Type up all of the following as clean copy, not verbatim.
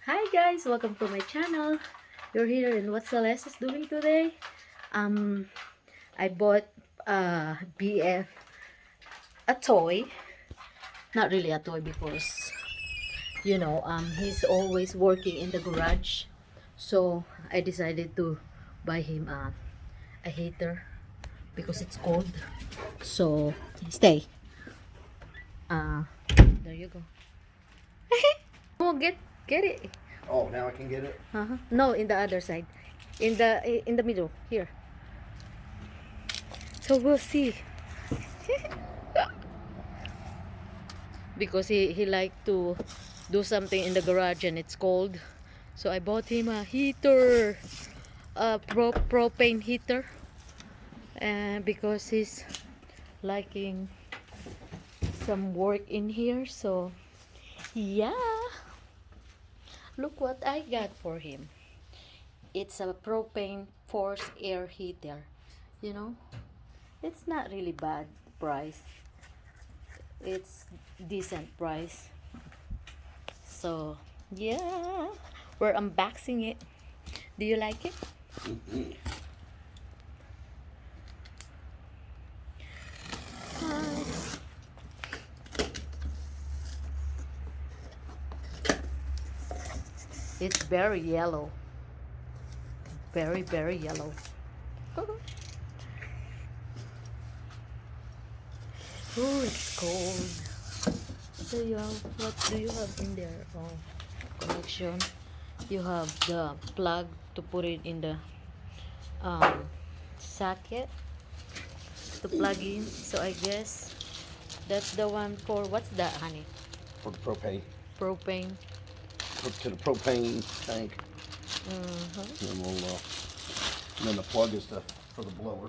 Hi guys, welcome to my channel. You're here and what Celeste is doing today? I bought BF a toy. Not really a toy because he's always working in the garage. So I decided to buy him a heater because it's cold. So stay. Uh there you go. Oh, get it. Oh, now I can get it? No, in the other side. In the middle. Here. So we'll see. Because he liked to do something in the garage and it's cold. So I bought him a heater. A propane heater. And because he's liking some work in here. So yeah. Look what I got for him. It's a propane forced air heater. You know, it's not really bad price. It's decent price. So yeah, we're unboxing it. Do you like it? It's very yellow. Very yellow. Oh, it's cold. So what do you have in there? Oh, connection. You have the plug to put it in the socket to plug in. So I guess that's the one for what's that, honey? For the propane. Propane. Hook to the propane tank. And then the plug is for the blower.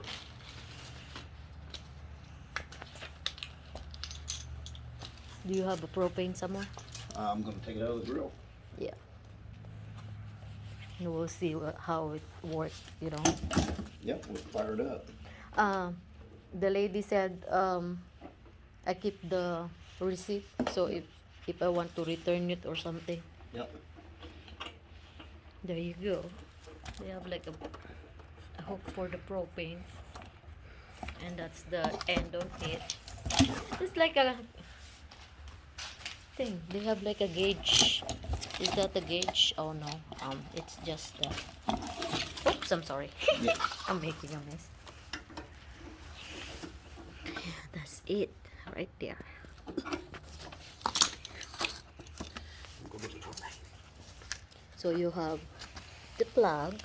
Do you have a propane somewhere? I'm going to take it out of the grill. Yeah. And we'll see how it works, Yep, we'll fire it up. The lady said I keep the receipt, so if I want to return it or something. Yep. There you go. They have like a hook for the propane, and that's the end on it. It's like a thing. They have like a gauge. Is that the gauge? Oh no. It's just oops, I'm sorry. Yeah. I'm making a mess. That's it right there. Go get the propane. So you have the plug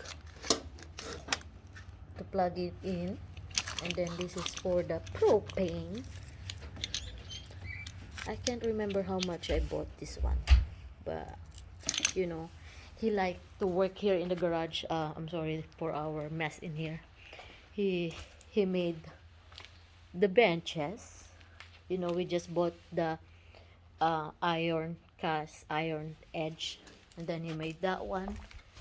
to plug it in, and then this is for the propane. I can't remember how much I bought this one, but he liked to work here in the garage. I'm sorry for our mess in here. He made the benches. We just bought the cast iron edge, and then he made that one,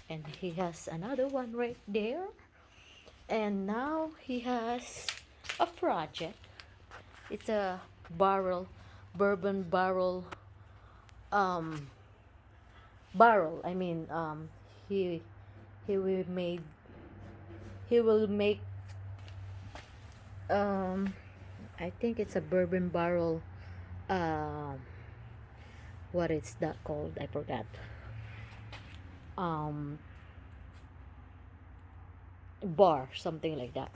and he has another one right there. And now he has a project. It's a bourbon barrel. I mean, he will make I think it's a bourbon barrel. What is that called? I forgot. Bar, something like that.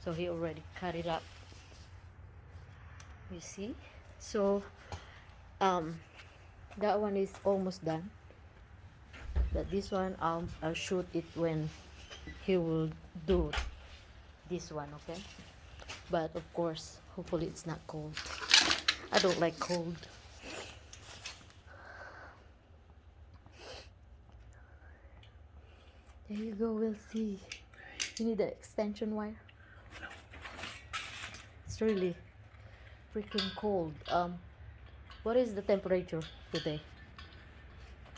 So he already cut it up. You see? So that one is almost done. But this one I'll shoot it when he will do this one, okay? But of course, hopefully it's not cold. I don't like cold. There you go, we'll see. You need the extension wire? No. It's really freaking cold. What is the temperature today?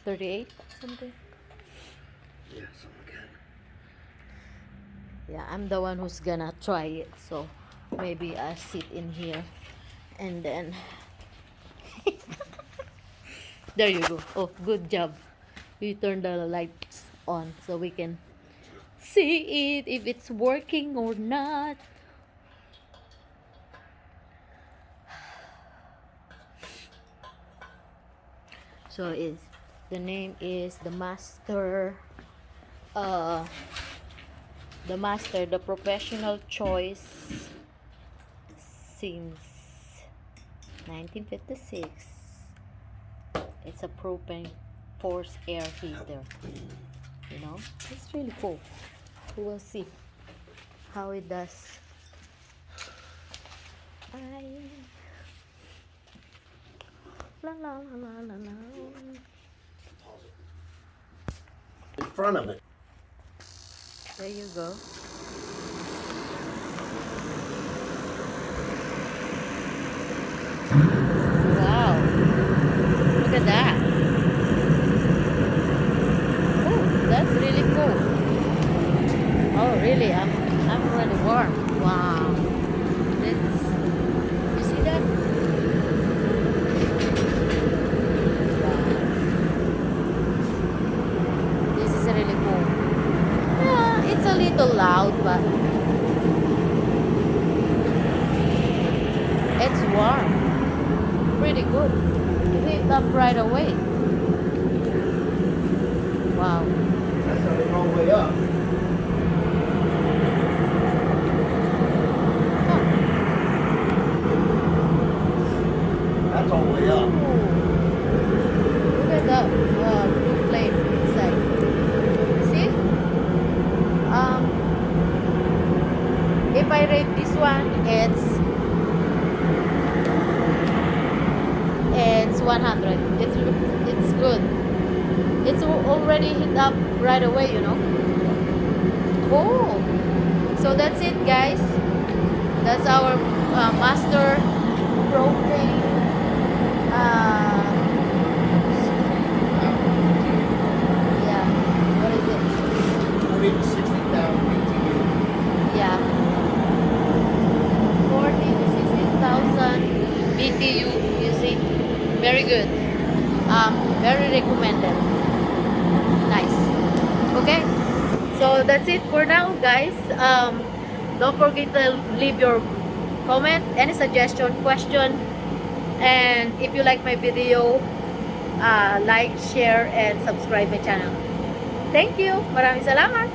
38 something? Yeah, something like that. Yeah, I'm the one who's gonna try it, so maybe I'll sit in here and then there you go. Oh, good job. We turn the lights on so we can see it if it's working or not. So the name is the Master, uh the professional choice since 1956. It's a propane forced air heater. You know, it's really cool. We will see how it does. La la la la la la. In front of it. There you go. Wow. Look at that. Oh, that's really cool. Oh, really? I'm already warm. Wow. This is, you see that? Wow. This is really cool. Yeah, it's a little loud, but it's warm. Pretty good. It heat up right away. Wow. That's not the wrong way up. Huh. That's all the way up. Look at that blue flame inside. See? If I rate this one, it's 100. It's good. It's already heat up right away, you know. Oh, so that's it, guys. That's our master propane. Yeah. What is it? 40,000 BTU. Yeah. 40 to 16,000 BTU. You see, very good. Very recommended. Nice. Okay. So that's it for now, guys. Don't forget to leave your comments, any suggestion, question, and if you like my video, like, share, and subscribe my channel. Thank you. Maraming salamat.